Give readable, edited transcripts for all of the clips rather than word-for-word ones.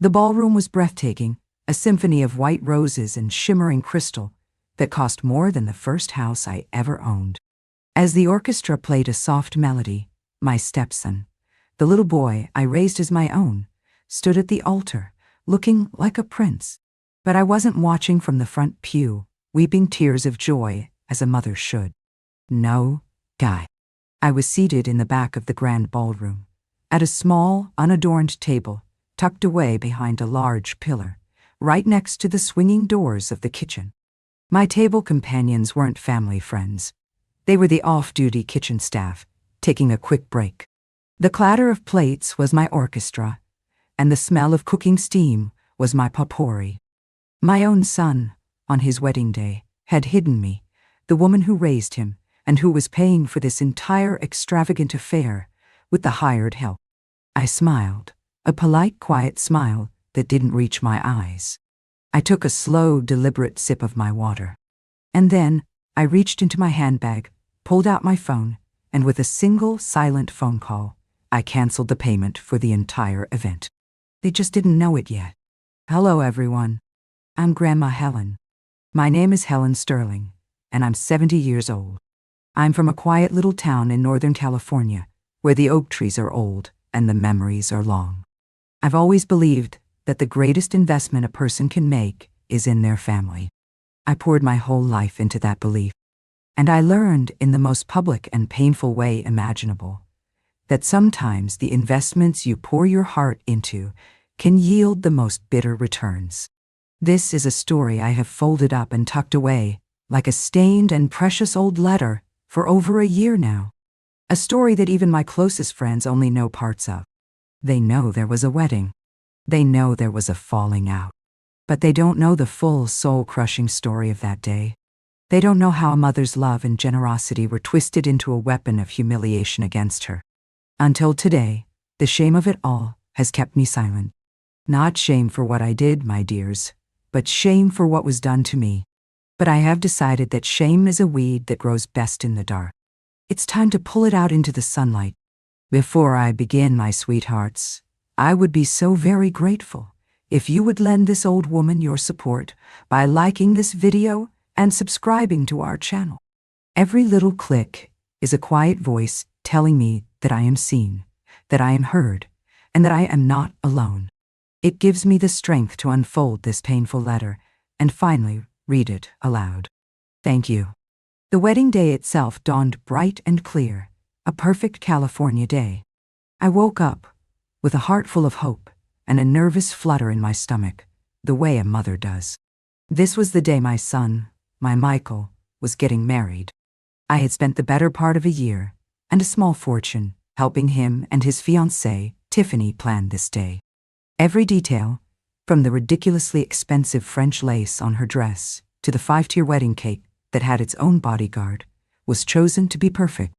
The ballroom was breathtaking, a symphony of white roses and shimmering crystal that cost more than the first house I ever owned. As the orchestra played a soft melody, my stepson, the little boy I raised as my own, stood at the altar, looking like a prince. But I wasn't watching from the front pew, weeping tears of joy as a mother should. No, Guy. I was seated in the back of the grand ballroom, at a small, unadorned table, tucked away behind a large pillar, right next to the swinging doors of the kitchen. My table companions weren't family friends. They were the off-duty kitchen staff, taking a quick break. The clatter of plates was my orchestra, and the smell of cooking steam was my potpourri. My own son, on his wedding day, had hidden me, the woman who raised him, and who was paying for this entire extravagant affair with the hired help. I smiled, a polite, quiet smile that didn't reach my eyes. I took a slow, deliberate sip of my water. And then I reached into my handbag, pulled out my phone, and with a single silent phone call, I canceled the payment for the entire event. They just didn't know it yet. Hello, everyone. I'm Grandma Helen. My name is Helen Sterling, and I'm 70 years old. I'm from a quiet little town in Northern California, where the oak trees are old and the memories are long. I've always believed that the greatest investment a person can make is in their family. I poured my whole life into that belief, and I learned in the most public and painful way imaginable that sometimes the investments you pour your heart into can yield the most bitter returns. This is a story I have folded up and tucked away like a stained and precious old letter for over a year now. A story that even my closest friends only know parts of. They know there was a wedding. They know there was a falling out. But they don't know the full soul-crushing story of that day. They don't know how a mother's love and generosity were twisted into a weapon of humiliation against her. Until today, the shame of it all has kept me silent. Not shame for what I did, my dears, but shame for what was done to me. But I have decided that shame is a weed that grows best in the dark. It's time to pull it out into the sunlight. Before I begin, my sweethearts, I would be so very grateful if you would lend this old woman your support by liking this video and subscribing to our channel. Every little click is a quiet voice telling me that I am seen, that I am heard, and that I am not alone. It gives me the strength to unfold this painful letter and finally read it aloud. Thank you. The wedding day itself dawned bright and clear, a perfect California day. I woke up with a heart full of hope and a nervous flutter in my stomach, the way a mother does. This was the day my son, my Michael, was getting married. I had spent the better part of a year and a small fortune helping him and his fiancée, Tiffany, plan this day. Every detail, from the ridiculously expensive French lace on her dress to the 5-tier wedding cake that had its own bodyguard, was chosen to be perfect,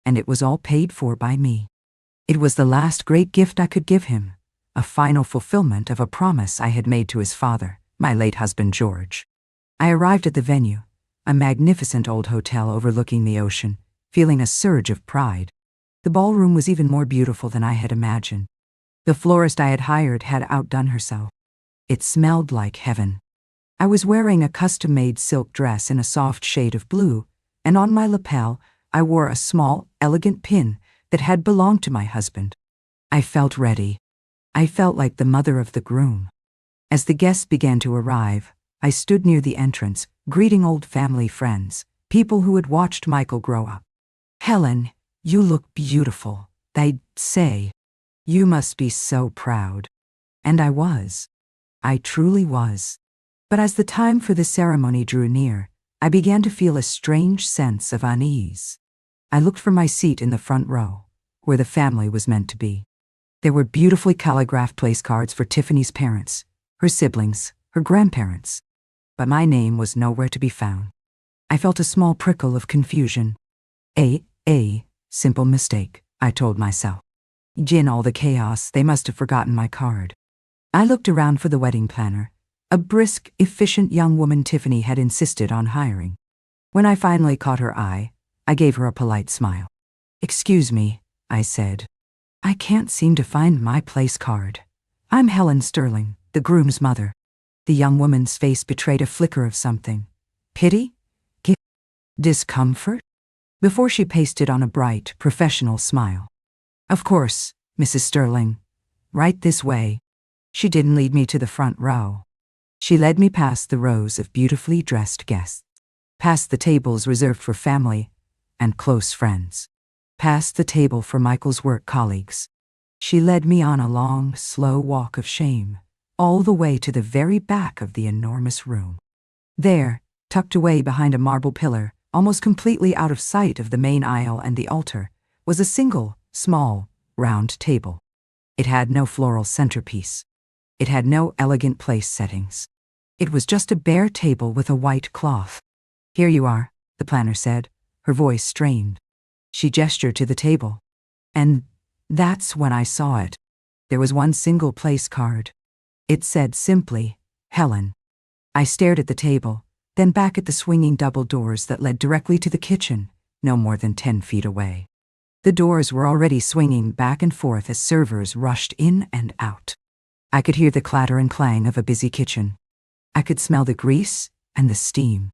and it was all paid for by me. It was the last great gift I could give him, a final fulfillment of a promise I had made to his father, my late husband George. I arrived at the venue, a magnificent old hotel overlooking the ocean, feeling a surge of pride. The ballroom was even more beautiful than I had imagined. The florist I had hired had outdone herself. It smelled like heaven. I was wearing a custom-made silk dress in a soft shade of blue, and on my lapel I wore a small, elegant pin that had belonged to my husband. I felt ready. I felt like the mother of the groom. As the guests began to arrive, I stood near the entrance, greeting old family friends, people who had watched Michael grow up. "Helen, you look beautiful," they'd say. "You must be so proud." And I was. I truly was. But as the time for the ceremony drew near, I began to feel a strange sense of unease. I looked for my seat in the front row, where the family was meant to be. There were beautifully calligraphed place cards for Tiffany's parents, her siblings, her grandparents. But my name was nowhere to be found. I felt a small prickle of confusion. A simple mistake, I told myself. In all the chaos, they must have forgotten my card. I looked around for the wedding planner, a brisk, efficient young woman Tiffany had insisted on hiring. When I finally caught her eye, I gave her a polite smile. "Excuse me," I said. "I can't seem to find my place card. I'm Helen Sterling, the groom's mother. The young woman's face betrayed a flicker of something. Pity? Discomfort? Before she pasted on a bright, professional smile. Of course, Mrs. Sterling. Right this way. She didn't lead me to the front row. She led me past the rows of beautifully dressed guests, past the tables reserved for family and close friends, past the table for Michael's work colleagues. She led me on a long, slow walk of shame, all the way to the very back of the enormous room. There, tucked away behind a marble pillar, almost completely out of sight of the main aisle and the altar, was a single, small, round table. It had no floral centerpiece. It had no elegant place settings. It was just a bare table with a white cloth. Here you are, the planner said, her voice strained. She gestured to the table. And that's when I saw it. There was one single place card. It said simply, Helen. I stared at the table, then back at the swinging double doors that led directly to the kitchen, no more than 10 feet away. The doors were already swinging back and forth as servers rushed in and out. I could hear the clatter and clang of a busy kitchen. I could smell the grease and the steam.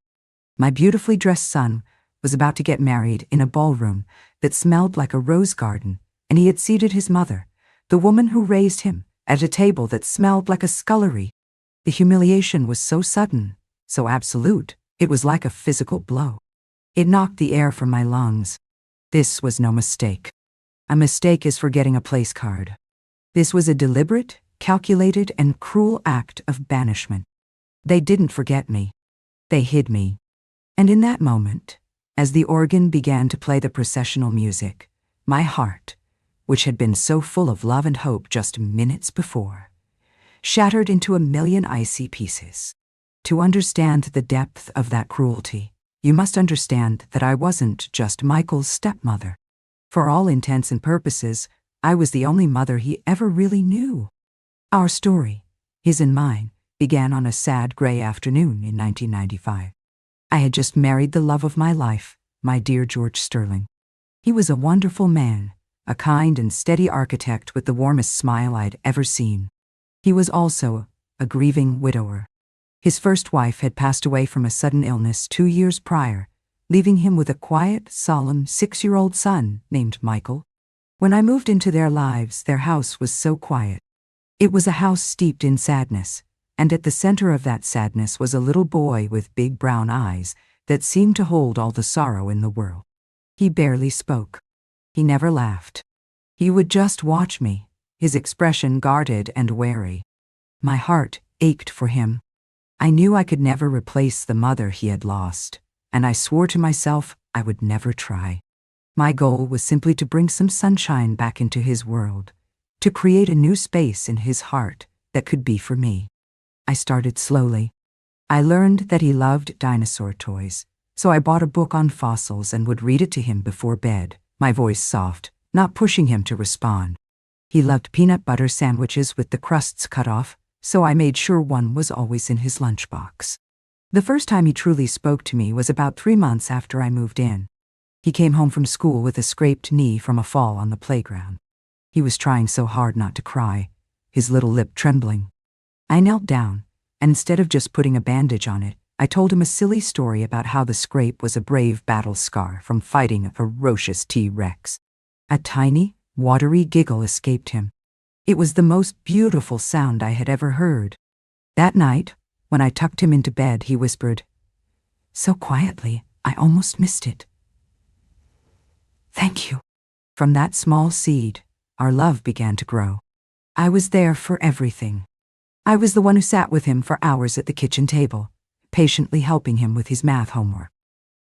My beautifully dressed son was about to get married in a ballroom that smelled like a rose garden, and he had seated his mother, the woman who raised him, at a table that smelled like a scullery. The humiliation was so sudden, so absolute, it was like a physical blow. It knocked the air from my lungs. This was no mistake. A mistake is forgetting a place card. This was a deliberate, calculated, and cruel act of banishment. They didn't forget me. They hid me. And in that moment, as the organ began to play the processional music, my heart, which had been so full of love and hope just minutes before, shattered into a million icy pieces. To understand the depth of that cruelty, you must understand that I wasn't just Michael's stepmother. For all intents and purposes, I was the only mother he ever really knew. Our story, his and mine, began on a sad gray afternoon in 1995. I had just married the love of my life, my dear George Sterling. He was a wonderful man, a kind and steady architect with the warmest smile I'd ever seen. He was also a grieving widower. His first wife had passed away from a sudden illness 2 years prior, leaving him with a quiet, solemn 6-year-old son named Michael. When I moved into their lives, their house was so quiet. It was a house steeped in sadness, and at the center of that sadness was a little boy with big brown eyes that seemed to hold all the sorrow in the world. He barely spoke. He never laughed. He would just watch me, his expression guarded and wary. My heart ached for him. I knew I could never replace the mother he had lost, and I swore to myself I would never try. My goal was simply to bring some sunshine back into his world, to create a new space in his heart that could be for me. I started slowly. I learned that he loved dinosaur toys, so I bought a book on fossils and would read it to him before bed, my voice soft, not pushing him to respond. He loved peanut butter sandwiches with the crusts cut off, so I made sure one was always in his lunchbox. The first time he truly spoke to me was about 3 months after I moved in. He came home from school with a scraped knee from a fall on the playground. He was trying so hard not to cry, his little lip trembling. I knelt down, and instead of just putting a bandage on it, I told him a silly story about how the scrape was a brave battle scar from fighting a ferocious T-Rex. A tiny, watery giggle escaped him. It was the most beautiful sound I had ever heard. That night, when I tucked him into bed, he whispered, so quietly, I almost missed it. Thank you. From that small seed, our love began to grow. I was there for everything. I was the one who sat with him for hours at the kitchen table, patiently helping him with his math homework.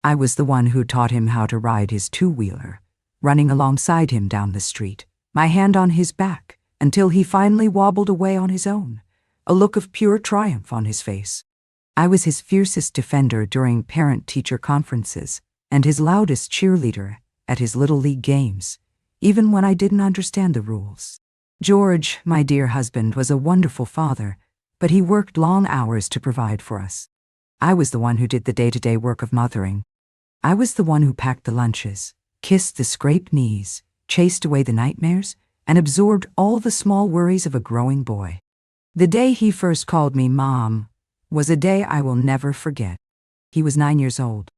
I was the one who taught him how to ride his two-wheeler, running alongside him down the street, my hand on his back, until he finally wobbled away on his own, a look of pure triumph on his face. I was his fiercest defender during parent-teacher conferences and his loudest cheerleader at his Little League games, even when I didn't understand the rules. George, my dear husband, was a wonderful father, but he worked long hours to provide for us. I was the one who did the day-to-day work of mothering. I was the one who packed the lunches, kissed the scraped knees, chased away the nightmares, and absorbed all the small worries of a growing boy. The day he first called me Mom was a day I will never forget. He was 9 years old.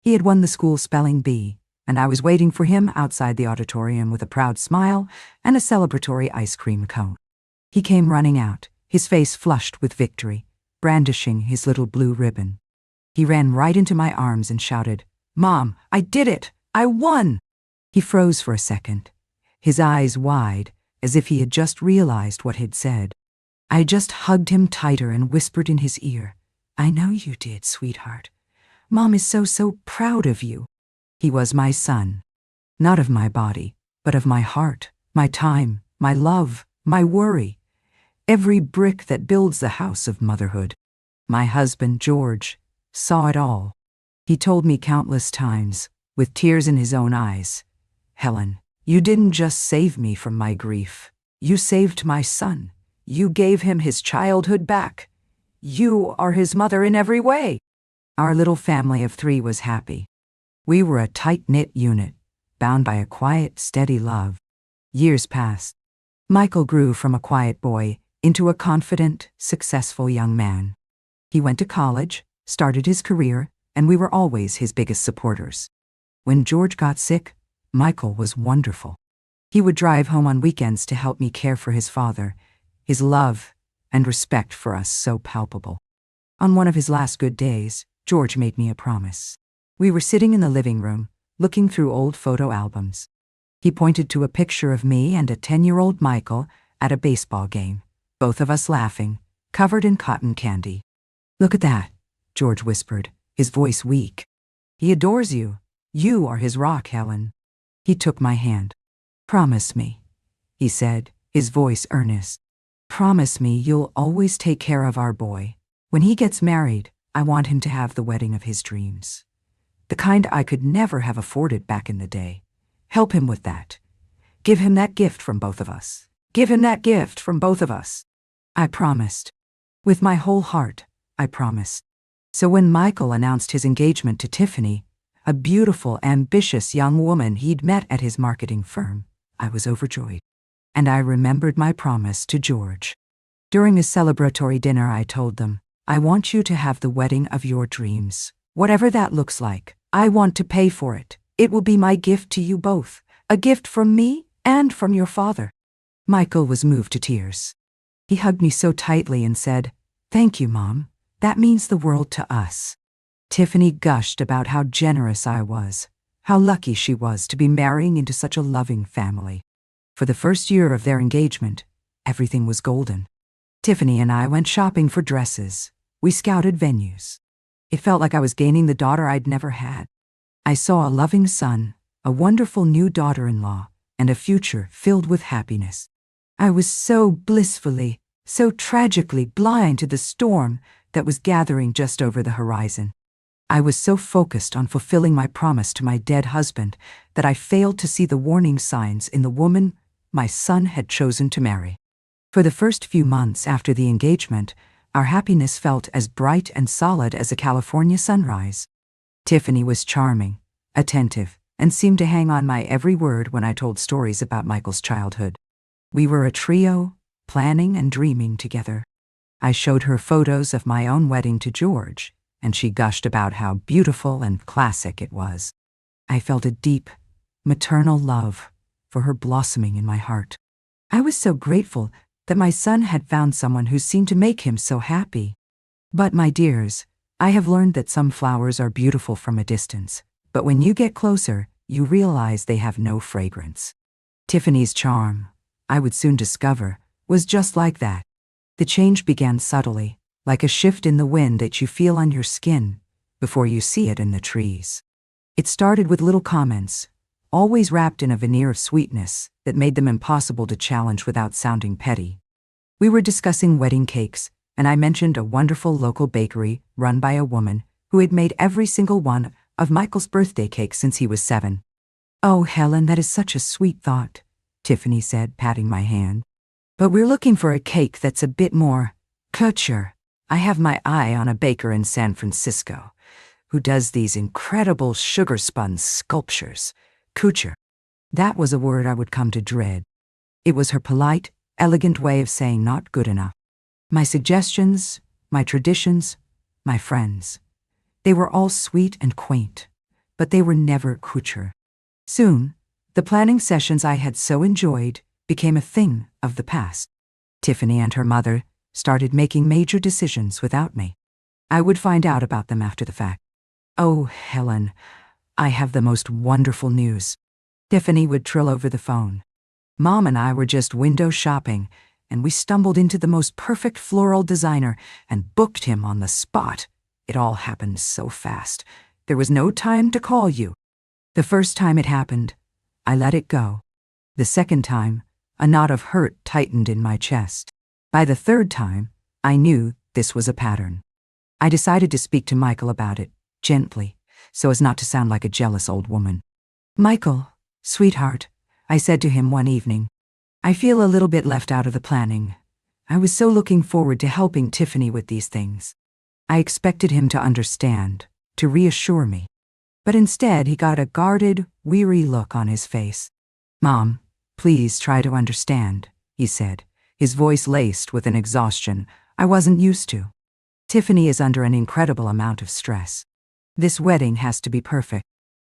He had won the school spelling bee, and I was waiting for him outside the auditorium with a proud smile and a celebratory ice cream cone. He came running out, his face flushed with victory, brandishing his little blue ribbon. He ran right into my arms and shouted, "Mom, I did it! I won!" He froze for a second, his eyes wide, as if he had just realized what he'd said. I just hugged him tighter and whispered in his ear, "I know you did, sweetheart. Mom is so proud of you." He was my son, not of my body, but of my heart, my time, my love, my worry, every brick that builds the house of motherhood. My husband, George, saw it all. He told me countless times, with tears in his own eyes, "Helen, you didn't just save me from my grief. You saved my son. You gave him his childhood back. You are his mother in every way." Our little family of 3 was happy. We were a tight-knit unit, bound by a quiet, steady love. Years passed. Michael grew from a quiet boy into a confident, successful young man. He went to college, started his career, and we were always his biggest supporters. When George got sick, Michael was wonderful. He would drive home on weekends to help me care for his father, his love and respect for us so palpable. On one of his last good days, George made me a promise. We were sitting in the living room, looking through old photo albums. He pointed to a picture of me and a 10-year-old Michael at a baseball game, both of us laughing, covered in cotton candy. "Look at that," George whispered, his voice weak. "He adores you. You are his rock, Helen." He took my hand. "Promise me," he said, his voice earnest. "Promise me you'll always take care of our boy. When he gets married, I want him to have the wedding of his dreams. The kind I could never have afforded back in the day. Help him with that. Give him that gift from both of us. Give him that gift from both of us." I promised. With my whole heart, I promised. So when Michael announced his engagement to Tiffany, a beautiful, ambitious young woman he'd met at his marketing firm, I was overjoyed. And I remembered my promise to George. During a celebratory dinner, I told them, "I want you to have the wedding of your dreams. Whatever that looks like, I want to pay for it. It will be my gift to you both, a gift from me and from your father." Michael was moved to tears. He hugged me so tightly and said, "Thank you, Mom. That means the world to us." Tiffany gushed about how generous I was, how lucky she was to be marrying into such a loving family. For the first year of their engagement, everything was golden. Tiffany and I went shopping for dresses. We scouted venues. It felt like I was gaining the daughter I'd never had. I saw a loving son, a wonderful new daughter-in-law, and a future filled with happiness. I was so blissfully, so tragically blind to the storm that was gathering just over the horizon. I was so focused on fulfilling my promise to my dead husband that I failed to see the warning signs in the woman my son had chosen to marry. For the first few months after the engagement, our happiness felt as bright and solid as a California sunrise. Tiffany was charming, attentive, and seemed to hang on my every word when I told stories about Michael's childhood. We were a trio, planning and dreaming together. I showed her photos of my own wedding to George, and she gushed about how beautiful and classic it was. I felt a deep, maternal love for her blossoming in my heart. I was so grateful that my son had found someone who seemed to make him so happy. But, my dears, I have learned that some flowers are beautiful from a distance, but when you get closer, you realize they have no fragrance. Tiffany's charm, I would soon discover, was just like that. The change began subtly, like a shift in the wind that you feel on your skin before you see it in the trees. It started with little comments, always wrapped in a veneer of sweetness that made them impossible to challenge without sounding petty. We were discussing wedding cakes, and I mentioned a wonderful local bakery run by a woman who had made every single one of Michael's birthday cakes since he was 7. "Oh, Helen, that is such a sweet thought," Tiffany said, patting my hand. "But we're looking for a cake that's a bit more couture. I have my eye on a baker in San Francisco who does these incredible sugar-spun sculptures. Couture." That was a word I would come to dread. It was her polite, elegant way of saying not good enough. My suggestions, my traditions, my friends. They were all sweet and quaint, but they were never couture. Soon, the planning sessions I had so enjoyed became a thing of the past. Tiffany and her mother started making major decisions without me. I would find out about them after the fact. "Oh, Helen, I have the most wonderful news." Tiffany would trill over the phone. "Mom and I were just window shopping, and we stumbled into the most perfect floral designer and booked him on the spot. It all happened so fast. There was no time to call you." The first time it happened, I let it go. The second time, a knot of hurt tightened in my chest. By the third time, I knew this was a pattern. I decided to speak to Michael about it, gently, so as not to sound like a jealous old woman. "Michael, sweetheart," I said to him one evening, "I feel a little bit left out of the planning. I was so looking forward to helping Tiffany with these things." I expected him to understand, to reassure me. But instead, he got a guarded, weary look on his face. "Mom, please try to understand," he said, his voice laced with an exhaustion I wasn't used to. "Tiffany is under an incredible amount of stress. This wedding has to be perfect.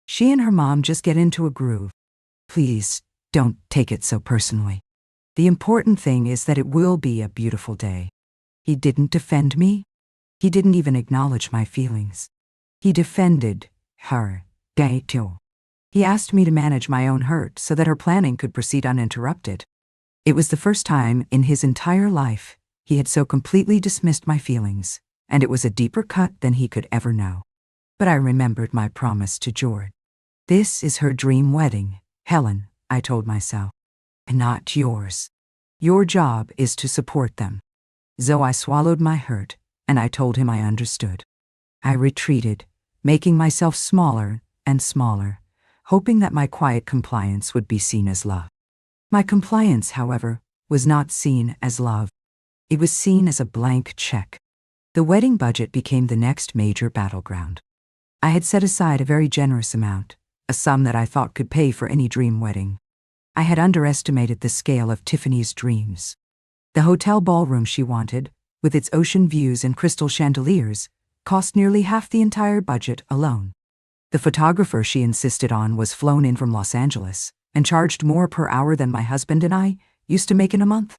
She and her mom just get into a groove. Please, don't take it so personally. The important thing is that it will be a beautiful day." He didn't defend me. He didn't even acknowledge my feelings. He defended her. He asked me to manage my own hurt so that her planning could proceed uninterrupted. It was the first time in his entire life he had so completely dismissed my feelings, and it was a deeper cut than he could ever know. But I remembered my promise to George. "This is her dream wedding, Helen," I told myself, "and not yours. Your job is to support them." So I swallowed my hurt, and I told him I understood. I retreated, making myself smaller and smaller, hoping that my quiet compliance would be seen as love. My compliance, however, was not seen as love. It was seen as a blank check. The wedding budget became the next major battleground. I had set aside a very generous amount, a sum that I thought could pay for any dream wedding. I had underestimated the scale of Tiffany's dreams. The hotel ballroom she wanted, with its ocean views and crystal chandeliers, cost nearly half the entire budget alone. The photographer she insisted on was flown in from Los Angeles and charged more per hour than my husband and I used to make in a month.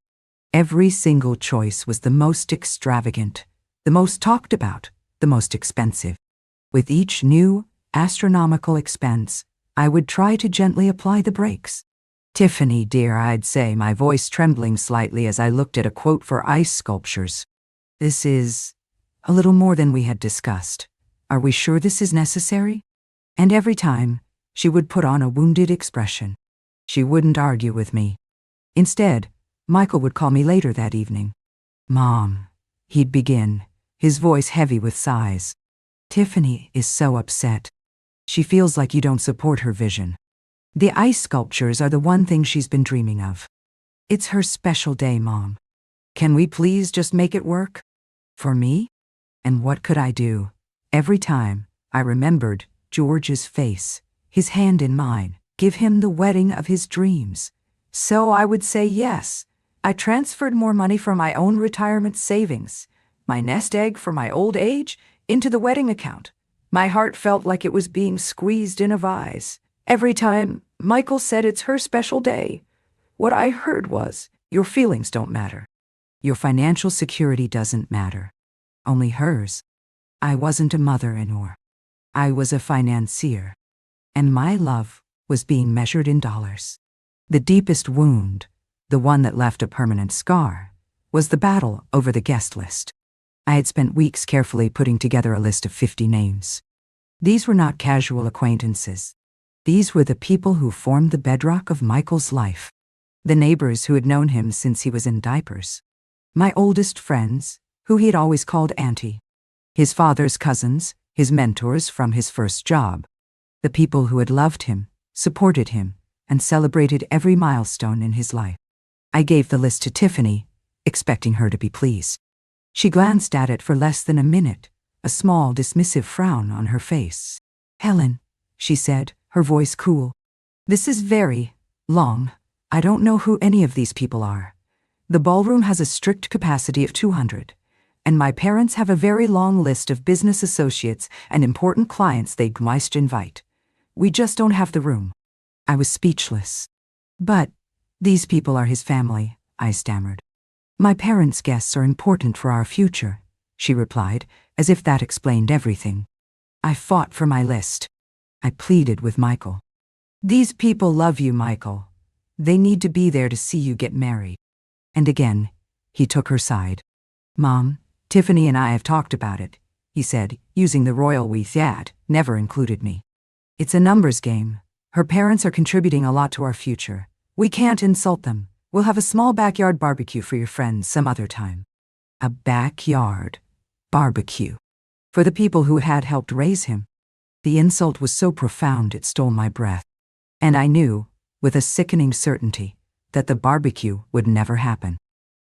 Every single choice was the most extravagant, the most talked about, the most expensive. With each new, astronomical expense, I would try to gently apply the brakes. "Tiffany, dear," I'd say, my voice trembling slightly as I looked at a quote for ice sculptures. "This is a little more than we had discussed. Are we sure this is necessary?" And every time, she would put on a wounded expression. She wouldn't argue with me. Instead, Michael would call me later that evening. "Mom," he'd begin, his voice heavy with sighs. "Tiffany is so upset. She feels like you don't support her vision. The ice sculptures are the one thing she's been dreaming of. It's her special day, Mom. Can we please just make it work? For me?" And what could I do? Every time, I remembered George's face, his hand in mine, give him the wedding of his dreams. So I would say yes. I transferred more money from my own retirement savings, my nest egg for my old age, into the wedding account. My heart felt like it was being squeezed in a vise. Every time Michael said it's her special day, what I heard was, "Your feelings don't matter. Your financial security doesn't matter. Only hers." I wasn't a mother-in-law. I was a financier. And my love was being measured in dollars. The deepest wound, the one that left a permanent scar, was the battle over the guest list. I had spent weeks carefully putting together a list of 50 names. These were not casual acquaintances. These were the people who formed the bedrock of Michael's life. The neighbors who had known him since he was in diapers. My oldest friends, who he had always called Auntie. His father's cousins, his mentors from his first job. The people who had loved him, supported him, and celebrated every milestone in his life. I gave the list to Tiffany, expecting her to be pleased. She glanced at it for less than a minute, a small, dismissive frown on her face. "Helen," she said, her voice cool. "This is very long. I don't know who any of these people are. The ballroom has a strict capacity of 200, and my parents have a very long list of business associates and important clients they must invite. We just don't have the room." I was speechless. "But these people are his family," I stammered. "My parents' guests are important for our future," she replied, as if that explained everything. I fought for my list. I pleaded with Michael. "These people love you, Michael. They need to be there to see you get married." And again, he took her side. "Mom, Tiffany and I have talked about it," he said, using the royal we that never included me. "It's a numbers game. Her parents are contributing a lot to our future. We can't insult them. We'll have a small backyard barbecue for your friends some other time." A backyard barbecue. For the people who had helped raise him. The insult was so profound it stole my breath. And I knew, with a sickening certainty, that the barbecue would never happen.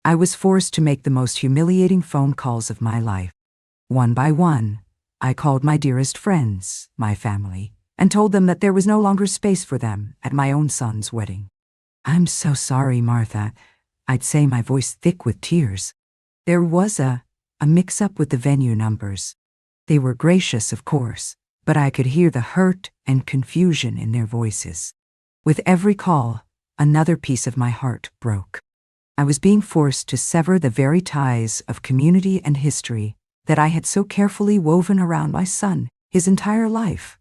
I was forced to make the most humiliating phone calls of my life. One by one, I called my dearest friends, my family, and told them that there was no longer space for them at my own son's wedding. "I'm so sorry, Martha," I'd say, my voice thick with tears. There was a mix-up with the venue numbers. They were gracious, of course, but I could hear the hurt and confusion in their voices. With every call, another piece of my heart broke. I was being forced to sever the very ties of community and history that I had so carefully woven around my son his entire life,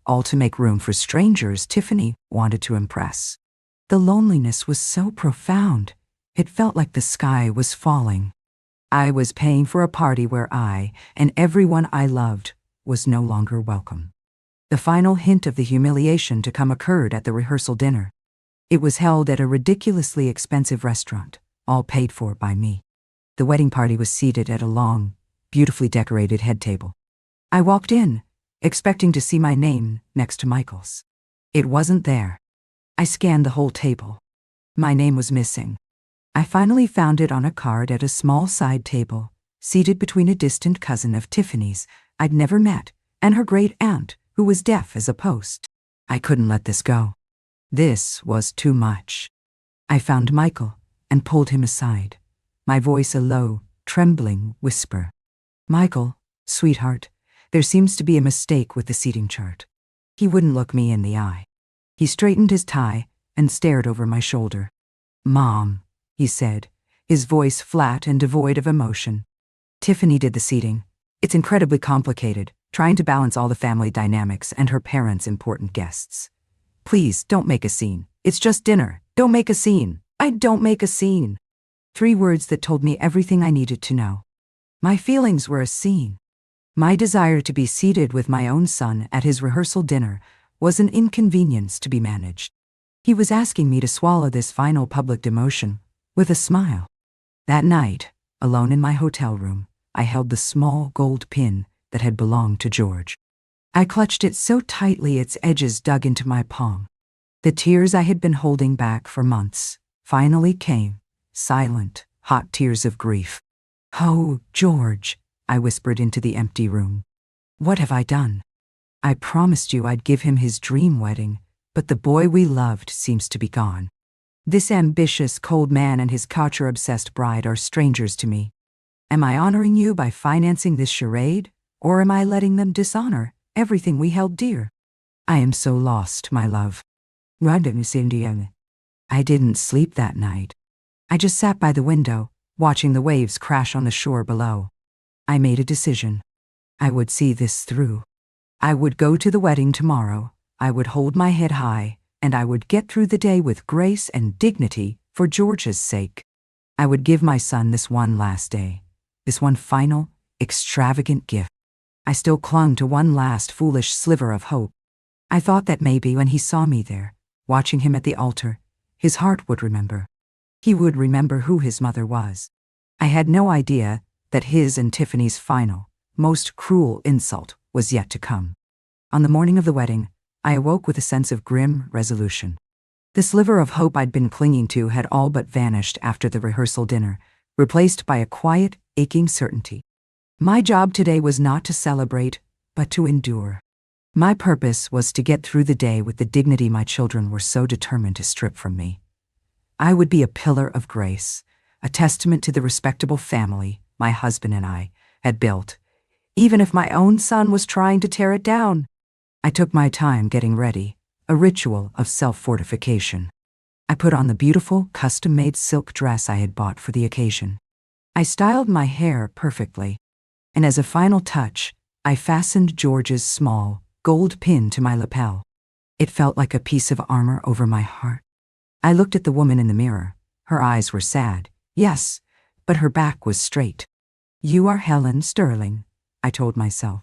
all to make room for strangers Tiffany wanted to impress. The loneliness was so profound, it felt like the sky was falling. I was paying for a party where I, and everyone I loved, was no longer welcome. The final hint of the humiliation to come occurred at the rehearsal dinner. It was held at a ridiculously expensive restaurant, all paid for by me. The wedding party was seated at a long, beautifully decorated head table. I walked in, expecting to see my name next to Michael's. It wasn't there. I scanned the whole table. My name was missing. I finally found it on a card at a small side table, seated between a distant cousin of Tiffany's I'd never met and her great aunt, who was deaf as a post. I couldn't let this go. This was too much. I found Michael and pulled him aside, my voice a low, trembling whisper. "Michael, sweetheart, there seems to be a mistake with the seating chart." He wouldn't look me in the eye. He straightened his tie and stared over my shoulder. "Mom," he said, his voice flat and devoid of emotion. "Tiffany did the seating. It's incredibly complicated, trying to balance all the family dynamics and her parents' important guests. Please, don't make a scene. It's just dinner. Don't make a scene. Don't make a scene." 3 words that told me everything I needed to know. My feelings were a scene. My desire to be seated with my own son at his rehearsal dinner was an inconvenience to be managed. He was asking me to swallow this final public demotion with a smile. That night, alone in my hotel room, I held the small gold pin that had belonged to George. I clutched it so tightly its edges dug into my palm. The tears I had been holding back for months finally came, silent, hot tears of grief. "Oh, George," I whispered into the empty room. "What have I done? I promised you I'd give him his dream wedding, but the boy we loved seems to be gone. This ambitious, cold man and his culture-obsessed bride are strangers to me. Am I honoring you by financing this charade, or am I letting them dishonor everything we held dear? I am so lost, my love." I didn't sleep that night. I just sat by the window, watching the waves crash on the shore below. I made a decision. I would see this through. I would go to the wedding tomorrow, I would hold my head high, and I would get through the day with grace and dignity for George's sake. I would give my son this one last day, this one final, extravagant gift. I still clung to one last foolish sliver of hope. I thought that maybe when he saw me there, watching him at the altar, his heart would remember. He would remember who his mother was. I had no idea that his and Tiffany's final, most cruel insult was yet to come. On the morning of the wedding, I awoke with a sense of grim resolution. The sliver of hope I'd been clinging to had all but vanished after the rehearsal dinner, replaced by a quiet, aching certainty. My job today was not to celebrate, but to endure. My purpose was to get through the day with the dignity my children were so determined to strip from me. I would be a pillar of grace, a testament to the respectable family my husband and I had built, even if my own son was trying to tear it down. I took my time getting ready, a ritual of self-fortification. I put on the beautiful, custom-made silk dress I had bought for the occasion. I styled my hair perfectly, and as a final touch, I fastened George's small, gold pin to my lapel. It felt like a piece of armor over my heart. I looked at the woman in the mirror. Her eyes were sad, yes, but her back was straight. "You are Helen Sterling," I told myself.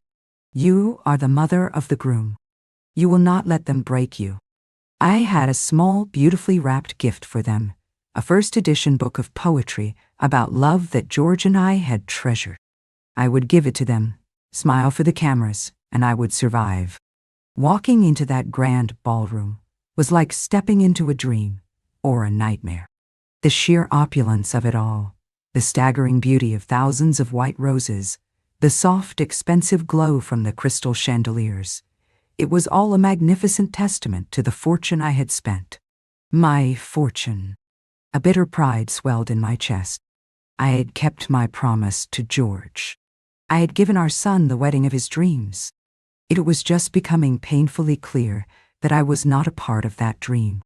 "You are the mother of the groom. You will not let them break you." I had a small, beautifully wrapped gift for them, a first-edition book of poetry about love that George and I had treasured. I would give it to them, smile for the cameras, and I would survive. Walking into that grand ballroom was like stepping into a dream or a nightmare. The sheer opulence of it all, the staggering beauty of thousands of white roses, the soft, expensive glow from the crystal chandeliers. It was all a magnificent testament to the fortune I had spent. My fortune. A bitter pride swelled in my chest. I had kept my promise to George. I had given our son the wedding of his dreams. It was just becoming painfully clear that I was not a part of that dream.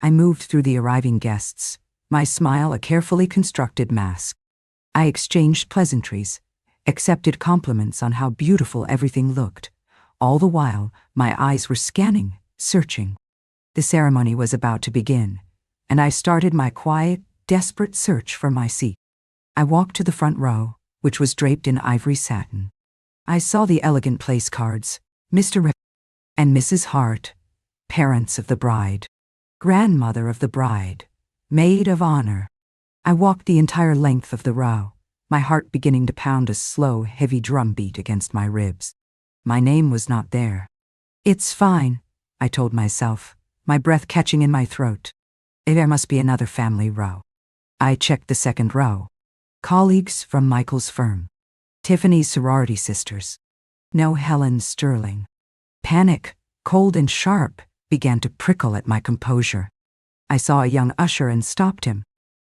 I moved through the arriving guests, my smile a carefully constructed mask. I exchanged pleasantries, accepted compliments on how beautiful everything looked. All the while, my eyes were scanning, searching. The ceremony was about to begin, and I started my quiet, desperate search for my seat. I walked to the front row, which was draped in ivory satin. I saw the elegant place cards, Mr. Rip and Mrs. Hart, parents of the bride, grandmother of the bride, maid of honor. I walked the entire length of the row, my heart beginning to pound a slow, heavy drum beat against my ribs. My name was not there. "It's fine," I told myself, my breath catching in my throat. There must be another family row. I checked the second row. Colleagues from Michael's firm. Tiffany's sorority sisters. No Helen Sterling. Panic, cold and sharp, began to prickle at my composure. I saw a young usher and stopped him.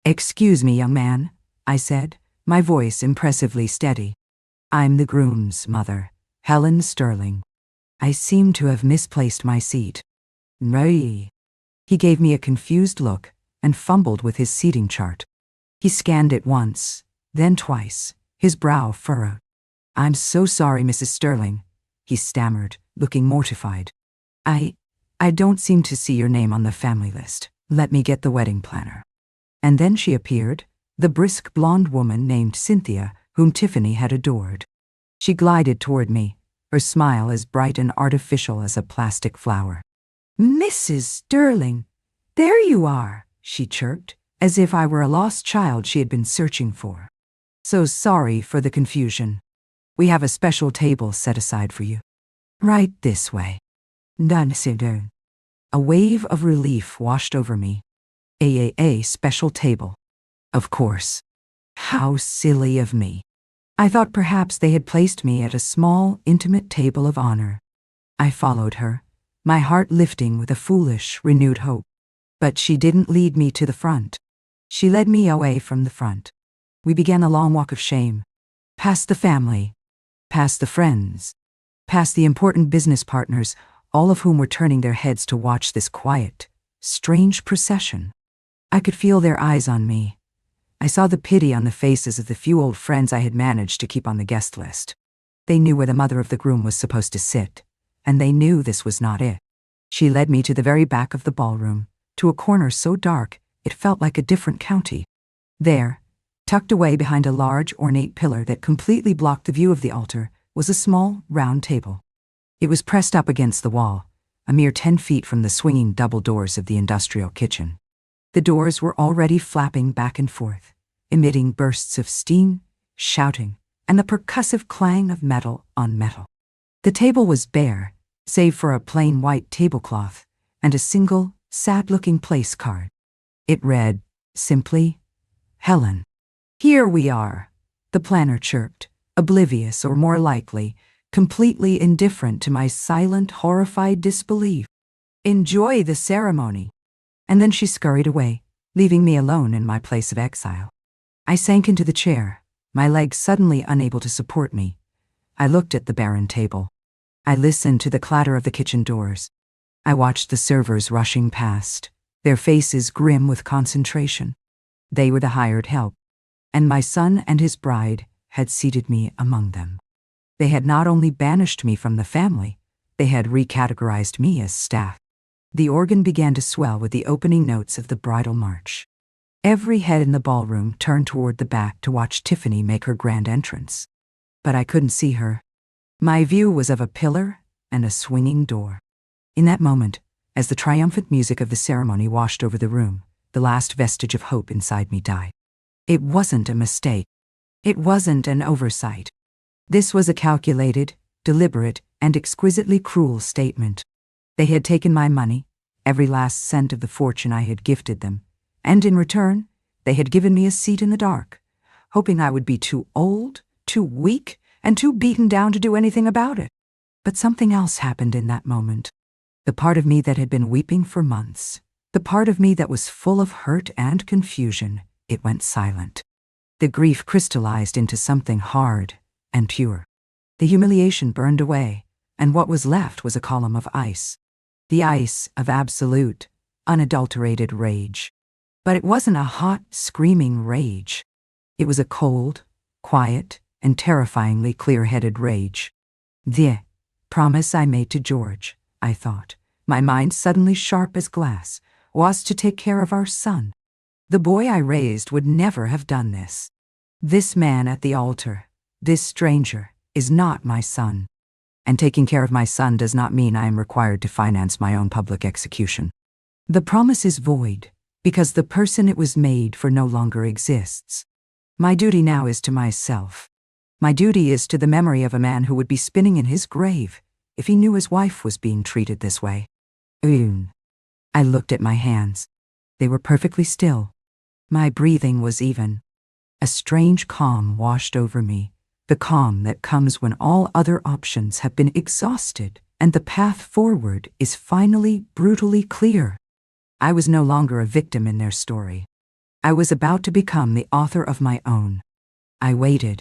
"Excuse me, young man," I said, my voice impressively steady. "I'm the groom's mother, Helen Sterling." I seemed to have misplaced my seat. "Really?" He gave me a confused look and fumbled with his seating chart. He scanned it once, then twice, his brow furrowed. "I'm so sorry, Mrs. Sterling," he stammered, looking mortified. I don't seem to see your name on the family list. Let me get the wedding planner." And then she appeared, the brisk blonde woman named Cynthia, whom Tiffany had adored. She glided toward me, her smile as bright and artificial as a plastic flower. "Mrs. Sterling, there you are," she chirped, as if I were a lost child she had been searching for. "So sorry for the confusion. We have a special table set aside for you. Right this way." Done, sit down. A wave of relief washed over me. A special table. Of course. How silly of me. I thought perhaps they had placed me at a small, intimate table of honor. I followed her, my heart lifting with a foolish, renewed hope. But she didn't lead me to the front. She led me away from the front. We began a long walk of shame. Past the family, past the friends, past the important business partners, all of whom were turning their heads to watch this quiet, strange procession. I could feel their eyes on me. I saw the pity on the faces of the few old friends I had managed to keep on the guest list. They knew where the mother of the groom was supposed to sit, and they knew this was not it. She led me to the very back of the ballroom, to a corner so dark it felt like a different county. There, tucked away behind a large, ornate pillar that completely blocked the view of the altar, was a small, round table. It was pressed up against the wall, a mere 10 feet from the swinging double doors of the industrial kitchen. The doors were already flapping back and forth, emitting bursts of steam, shouting, and the percussive clang of metal on metal. The table was bare, save for a plain white tablecloth and a single, sad-looking place card. It read, simply, "Helen." "Here we are," the planner chirped, oblivious or more likely, completely indifferent to my silent, horrified disbelief. "Enjoy the ceremony." And then she scurried away, leaving me alone in my place of exile. I sank into the chair, my legs suddenly unable to support me. I looked at the barren table. I listened to the clatter of the kitchen doors. I watched the servers rushing past, their faces grim with concentration. They were the hired help, and my son and his bride had seated me among them. They had not only banished me from the family, they had recategorized me as staff. The organ began to swell with the opening notes of the bridal march. Every head in the ballroom turned toward the back to watch Tiffany make her grand entrance. But I couldn't see her. My view was of a pillar and a swinging door. In that moment, as the triumphant music of the ceremony washed over the room, the last vestige of hope inside me died. It wasn't a mistake. It wasn't an oversight. This was a calculated, deliberate, and exquisitely cruel statement. They had taken my money, every last cent of the fortune I had gifted them, and in return, they had given me a seat in the dark, hoping I would be too old, too weak, and too beaten down to do anything about it. But something else happened in that moment. The part of me that had been weeping for months, the part of me that was full of hurt and confusion, it went silent. The grief crystallized into something hard and pure. The humiliation burned away, and what was left was a column of ice. The ice of absolute, unadulterated rage. But it wasn't a hot, screaming rage. It was a cold, quiet, and terrifyingly clear-headed rage. The promise I made to George, I thought, my mind suddenly sharp as glass, was to take care of our son. The boy I raised would never have done this. This man at the altar, this stranger, is not my son. And taking care of my son does not mean I am required to finance my own public execution. The promise is void, because the person it was made for no longer exists. My duty now is to myself. My duty is to the memory of a man who would be spinning in his grave if he knew his wife was being treated this way. I looked at my hands. They were perfectly still. My breathing was even. A strange calm washed over me, the calm that comes when all other options have been exhausted and the path forward is finally brutally clear. I was no longer a victim in their story. I was about to become the author of my own. I waited.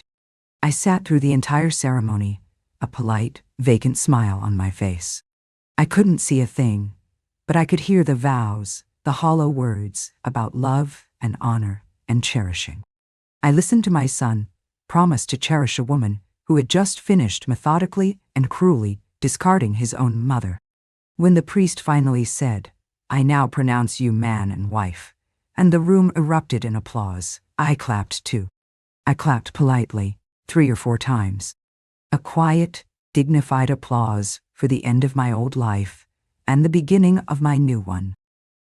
I sat through the entire ceremony, a polite, vacant smile on my face. I couldn't see a thing, but I could hear the vows, the hollow words about love and honor and cherishing. I listened to my son, promised to cherish a woman who had just finished methodically and cruelly discarding his own mother. When the priest finally said, "I now pronounce you man and wife," and the room erupted in applause, I clapped too. I clapped politely, 3 or 4 times. A quiet, dignified applause for the end of my old life and the beginning of my new one.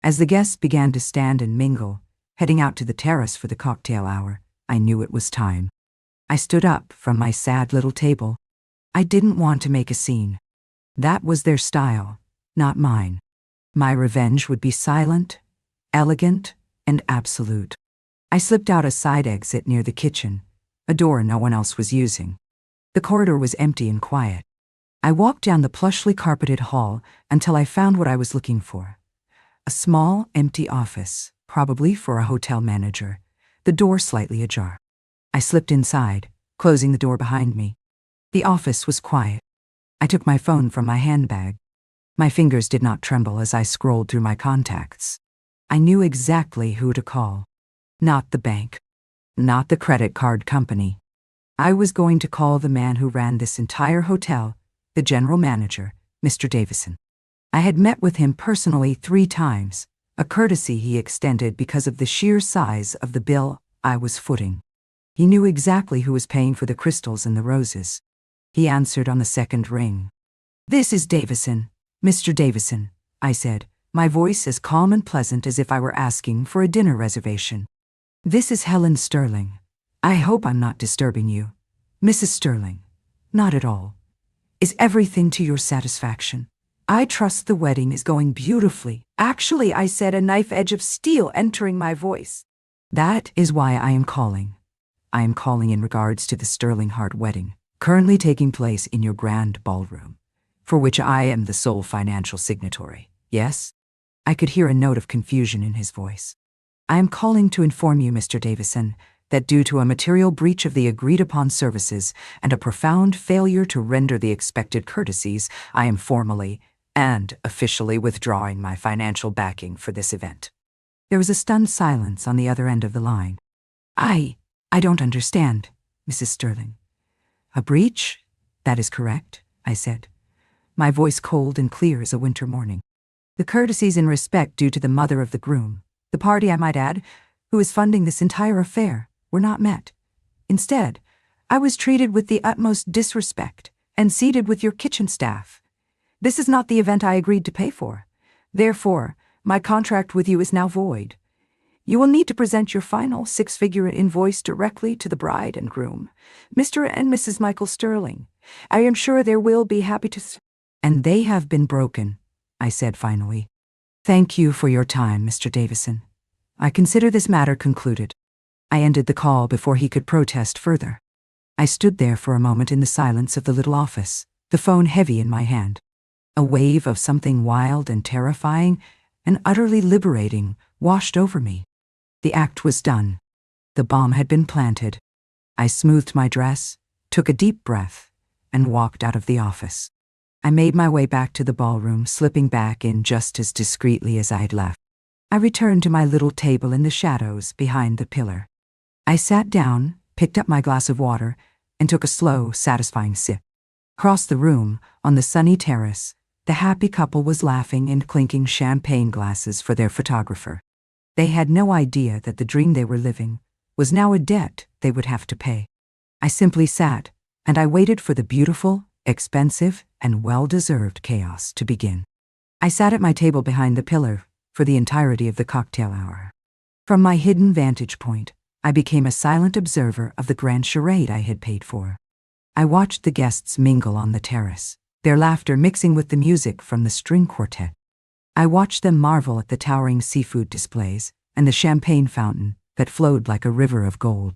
As the guests began to stand and mingle, heading out to the terrace for the cocktail hour, I knew it was time. I stood up from my sad little table. I didn't want to make a scene. That was their style, not mine. My revenge would be silent, elegant, and absolute. I slipped out a side exit near the kitchen, a door no one else was using. The corridor was empty and quiet. I walked down the plushly carpeted hall until I found what I was looking for. A small, empty office, probably for a hotel manager, the door slightly ajar. I slipped inside, closing the door behind me. The office was quiet. I took my phone from my handbag. My fingers did not tremble as I scrolled through my contacts. I knew exactly who to call. Not the bank. Not the credit card company. I was going to call the man who ran this entire hotel, the general manager, Mr. Davison. I had met with him personally 3 times, a courtesy he extended because of the sheer size of the bill I was footing. He knew exactly who was paying for the crystals and the roses. He answered on the second ring. "This is Davison, Mr. Davison," I said, my voice as calm and pleasant as if I were asking for a dinner reservation. "This is Helen Sterling. I hope I'm not disturbing you. Mrs. Sterling, not at all. Is everything to your satisfaction? I trust the wedding is going beautifully." "Actually," I said, a knife edge of steel entering my voice. "That is why I am calling. I am calling in regards to the Sterling Hart wedding, currently taking place in your grand ballroom, for which I am the sole financial signatory. Yes?" I could hear a note of confusion in his voice. "I am calling to inform you, Mr. Davison, that due to a material breach of the agreed-upon services and a profound failure to render the expected courtesies, I am formally and officially withdrawing my financial backing for this event. There was a stunned silence on the other end of the line. I don't understand, Mrs. Sterling. A breach? That is correct, I said, my voice cold and clear as a winter morning. The courtesies and respect due to the mother of the groom, the party I might add, who is funding this entire affair, were not met. Instead, I was treated with the utmost disrespect and seated with your kitchen staff. This is not the event I agreed to pay for. Therefore, my contract with you is now void. You will need to present your final 6-figure invoice directly to the bride and groom, Mr. and Mrs. Michael Sterling. I am sure they will be happy to... And they have been broken, I said finally. Thank you for your time, Mr. Davison. I consider this matter concluded. I ended the call before he could protest further. I stood there for a moment in the silence of the little office, the phone heavy in my hand. A wave of something wild and terrifying and utterly liberating washed over me. The act was done. The bomb had been planted. I smoothed my dress, took a deep breath, and walked out of the office. I made my way back to the ballroom, slipping back in just as discreetly as I'd left. I returned to my little table in the shadows behind the pillar. I sat down, picked up my glass of water, and took a slow, satisfying sip. Across the room, on the sunny terrace, the happy couple was laughing and clinking champagne glasses for their photographer. They had no idea that the dream they were living was now a debt they would have to pay. I simply sat, and I waited for the beautiful, expensive, and well-deserved chaos to begin. I sat at my table behind the pillar for the entirety of the cocktail hour. From my hidden vantage point, I became a silent observer of the grand charade I had paid for. I watched the guests mingle on the terrace, their laughter mixing with the music from the string quartet. I watched them marvel at the towering seafood displays and the champagne fountain that flowed like a river of gold.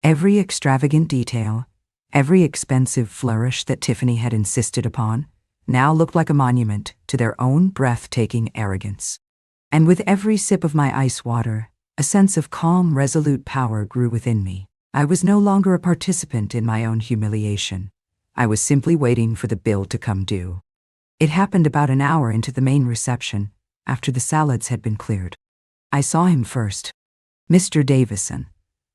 Every extravagant detail, every expensive flourish that Tiffany had insisted upon, now looked like a monument to their own breathtaking arrogance. And with every sip of my ice water, a sense of calm, resolute power grew within me. I was no longer a participant in my own humiliation. I was simply waiting for the bill to come due. It happened about an hour into the main reception, after the salads had been cleared. I saw him first. Mr. Davison,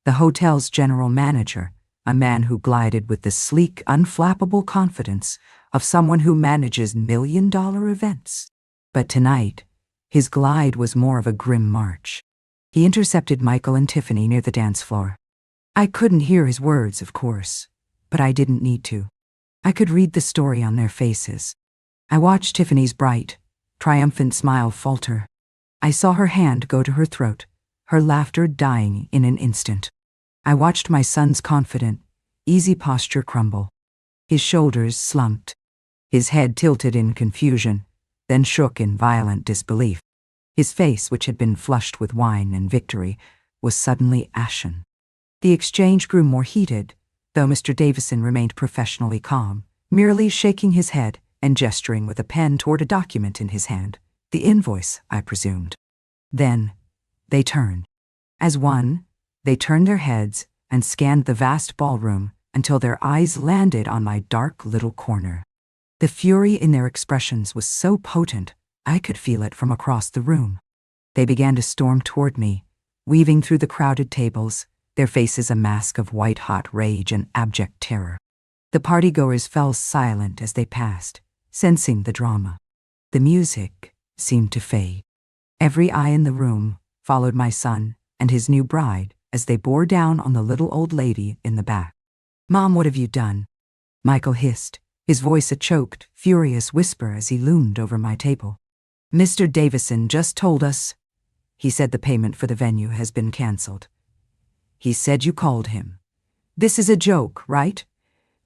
the hotel's general manager, a man who glided with the sleek, unflappable confidence of someone who manages million-dollar events. But tonight, his glide was more of a grim march. He intercepted Michael and Tiffany near the dance floor. I couldn't hear his words, of course, but I didn't need to. I could read the story on their faces. I watched Tiffany's bright, triumphant smile falter. I saw her hand go to her throat, her laughter dying in an instant. I watched my son's confident, easy posture crumble. His shoulders slumped. His head tilted in confusion, then shook in violent disbelief. His face, which had been flushed with wine and victory, was suddenly ashen. The exchange grew more heated, though Mr. Davison remained professionally calm, merely shaking his head and gesturing with a pen toward a document in his hand, the invoice, I presumed. Then, they turned. As one, they turned their heads and scanned the vast ballroom until their eyes landed on my dark little corner. The fury in their expressions was so potent, I could feel it from across the room. They began to storm toward me, weaving through the crowded tables, their faces a mask of white-hot rage and abject terror. The partygoers fell silent as they passed, sensing the drama. The music seemed to fade. Every eye in the room followed my son and his new bride as they bore down on the little old lady in the back. "Mom, what have you done?" Michael hissed, his voice a choked, furious whisper as he loomed over my table. "Mr. Davison just told us," he said, "the payment for the venue has been canceled. He said you called him. This is a joke, right?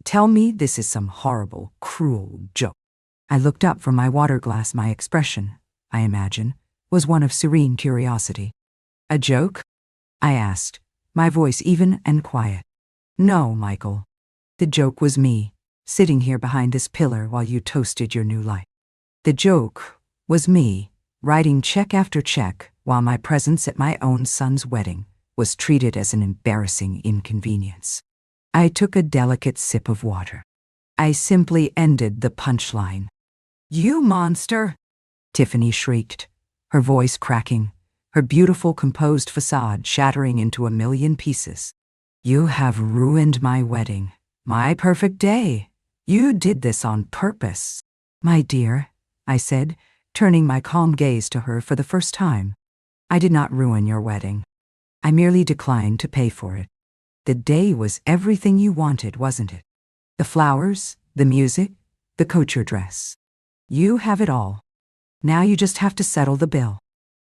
Tell me this is some horrible, cruel joke." I looked up from my water glass. My expression, I imagine, was one of serene curiosity. "A joke?" I asked, my voice even and quiet. "No, Michael. The joke was me, sitting here behind this pillar while you toasted your new life. The joke was me, writing check after check while my presence at my own son's wedding was treated as an embarrassing inconvenience. I took a delicate sip of water. I simply ended the punchline. "You monster!" Tiffany shrieked, her voice cracking, her beautiful composed facade shattering into a million pieces. "You have ruined my wedding, my perfect day. You did this on purpose." "My dear," I said, turning my calm gaze to her for the first time, "I did not ruin your wedding. I merely declined to pay for it. The day was everything you wanted, wasn't it? The flowers, the music, the couture dress. You have it all. Now you just have to settle the bill."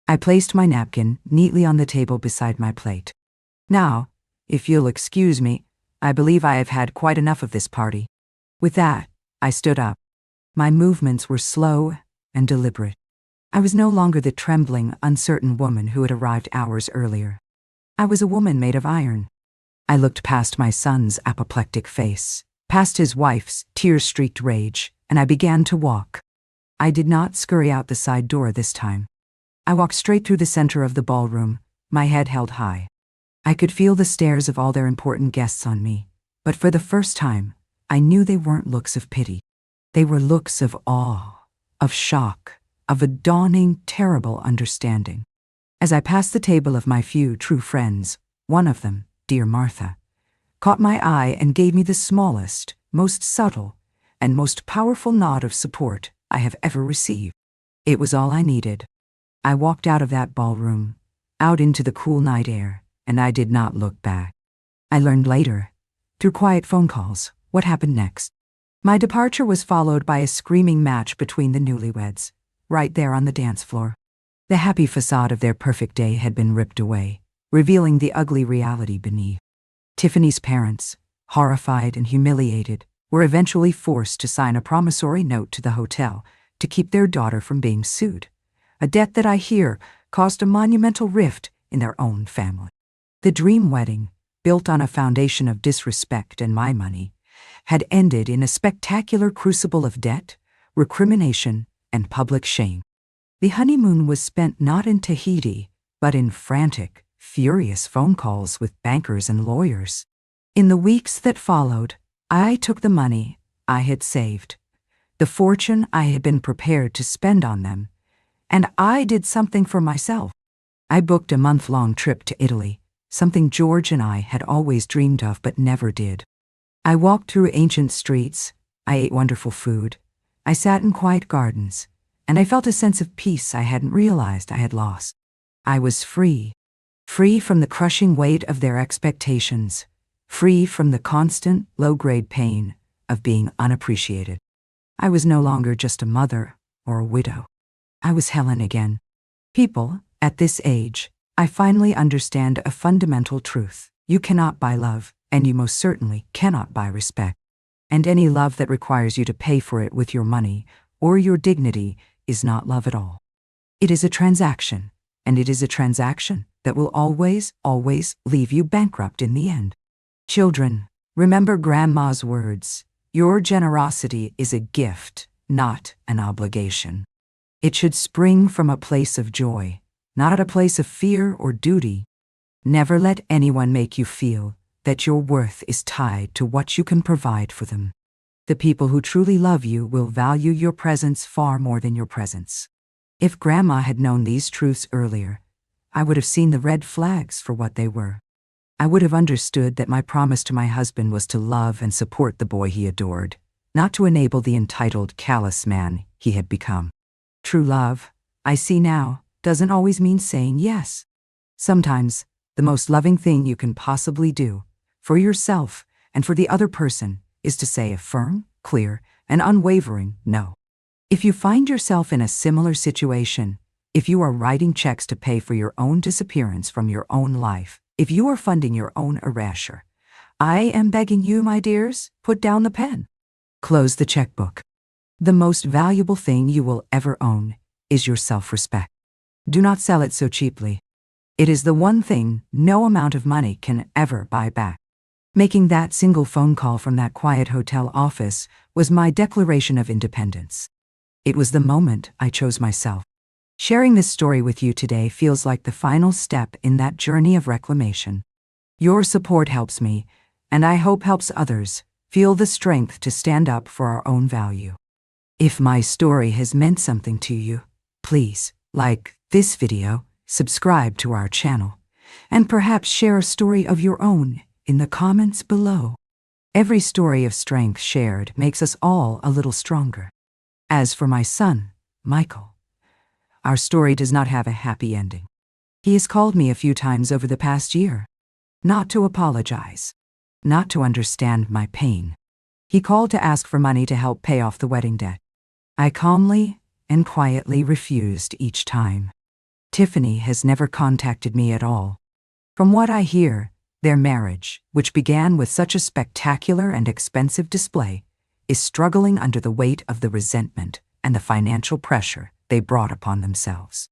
I placed my napkin neatly on the table beside my plate. "Now, if you'll excuse me, I believe I have had quite enough of this party." With that, I stood up. My movements were slow and deliberate. I was no longer the trembling, uncertain woman who had arrived hours earlier. I was a woman made of iron. I looked past my son's apoplectic face, past his wife's tear-streaked rage, and I began to walk. I did not scurry out the side door this time. I walked straight through the center of the ballroom, my head held high. I could feel the stares of all their important guests on me, but for the first time, I knew they weren't looks of pity. They were looks of awe, of shock, of a dawning, terrible understanding. As I passed the table of my few true friends, one of them, dear Martha, caught my eye and gave me the smallest, most subtle, and most powerful nod of support I have ever received. It was all I needed. I walked out of that ballroom, out into the cool night air, and I did not look back. I learned later, through quiet phone calls, what happened next. My departure was followed by a screaming match between the newlyweds, right there on the dance floor. The happy facade of their perfect day had been ripped away, revealing the ugly reality beneath. Tiffany's parents, horrified and humiliated, were eventually forced to sign a promissory note to the hotel to keep their daughter from being sued, a debt that I hear caused a monumental rift in their own family. The dream wedding, built on a foundation of disrespect and my money, had ended in a spectacular crucible of debt, recrimination, and public shame. The honeymoon was spent not in Tahiti, but in frantic, furious phone calls with bankers and lawyers. In the weeks that followed, I took the money I had saved, the fortune I had been prepared to spend on them, and I did something for myself. I booked a month-long trip to Italy, something George and I had always dreamed of but never did. I walked through ancient streets, I ate wonderful food, I sat in quiet gardens, and I felt a sense of peace I hadn't realized I had lost. I was free, free from the crushing weight of their expectations, free from the constant, low-grade pain of being unappreciated. I was no longer just a mother or a widow. I was Helen again. People, at this age, I finally understand a fundamental truth. You cannot buy love, and you most certainly cannot buy respect. And any love that requires you to pay for it with your money or your dignity is not love at all. It is a transaction, and it is a transaction that will always, always leave you bankrupt in the end. Children, remember Grandma's words. Your generosity is a gift, not an obligation. It should spring from a place of joy, not a place of fear or duty. Never let anyone make you feel that your worth is tied to what you can provide for them. The people who truly love you will value your presence far more than your presence. If Grandma had known these truths earlier, I would have seen the red flags for what they were. I would have understood that my promise to my husband was to love and support the boy he adored, not to enable the entitled, callous man he had become. True love, I see now, doesn't always mean saying yes. Sometimes, the most loving thing you can possibly do, for yourself and for the other person, is to say a firm, clear, and unwavering no. If you find yourself in a similar situation, if you are writing checks to pay for your own disappearance from your own life, if you are funding your own erasure, I am begging you, my dears, put down the pen. Close the checkbook. The most valuable thing you will ever own is your self-respect. Do not sell it so cheaply. It is the one thing no amount of money can ever buy back. Making that single phone call from that quiet hotel office was my declaration of independence. It was the moment I chose myself. Sharing this story with you today feels like the final step in that journey of reclamation. Your support helps me, and I hope helps others, feel the strength to stand up for our own value. If my story has meant something to you, please like this video, subscribe to our channel, and perhaps share a story of your own in the comments below. Every story of strength shared makes us all a little stronger. As for my son, Michael, our story does not have a happy ending. He has called me a few times over the past year, not to apologize, not to understand my pain. He called to ask for money to help pay off the wedding debt. I calmly and quietly refused each time. Tiffany has never contacted me at all. From what I hear, their marriage, which began with such a spectacular and expensive display, is struggling under the weight of the resentment and the financial pressure they brought upon themselves.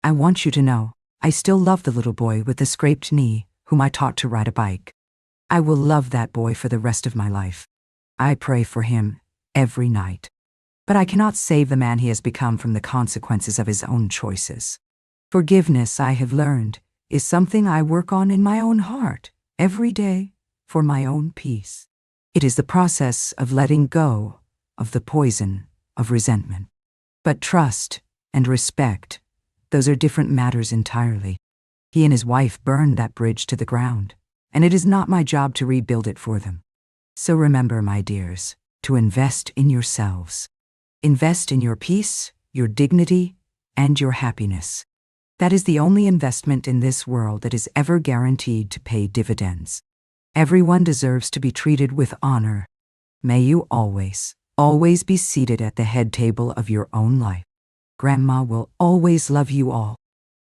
I want you to know, I still love the little boy with the scraped knee whom I taught to ride a bike. I will love that boy for the rest of my life. I pray for him every night. But I cannot save the man he has become from the consequences of his own choices. Forgiveness, I have learned, is something I work on in my own heart every day for my own peace. It is the process of letting go of the poison of resentment. But trust and respect, those are different matters entirely. He and his wife burned that bridge to the ground, and it is not my job to rebuild it for them. So remember, my dears, to invest in yourselves. Invest in your peace, your dignity, and your happiness. That is the only investment in this world that is ever guaranteed to pay dividends. Everyone deserves to be treated with honor. May you always, always be seated at the head table of your own life. Grandma will always love you all.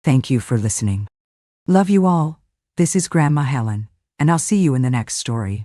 Thank you for listening. Love you all. This is Grandma Helen, and I'll see you in the next story.